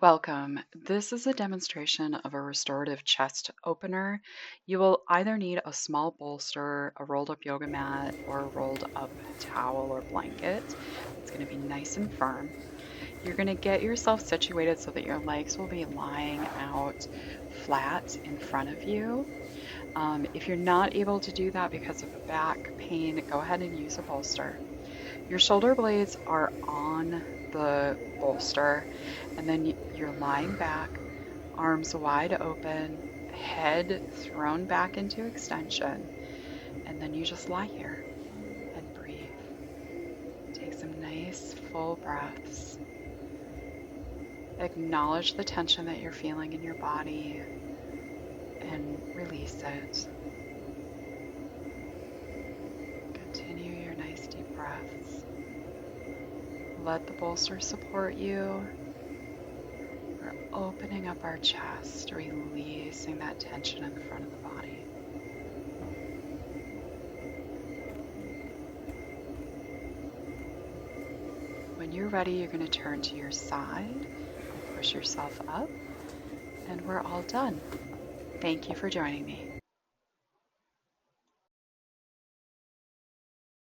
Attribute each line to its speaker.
Speaker 1: Welcome. This is a demonstration of a restorative chest opener. You will either need a small bolster, a rolled up yoga mat, or a rolled up towel or blanket. It's going to be nice and firm. You're going to get yourself situated so that your legs will be lying out flat in front of you. If you're not able to do that because of a back pain, go ahead and use a bolster. Your shoulder blades are on the bolster, and then you're lying back, arms wide open, head thrown back into extension, and then you just lie here and breathe. Take some nice full breaths. Acknowledge the tension that you're feeling in your body and release it. Continue your nice deep breaths. Let the bolster support you. We're opening up our chest, releasing that tension in the front of the body. When you're ready, you're going to turn to your side, push yourself up, and we're all done. Thank you for joining me.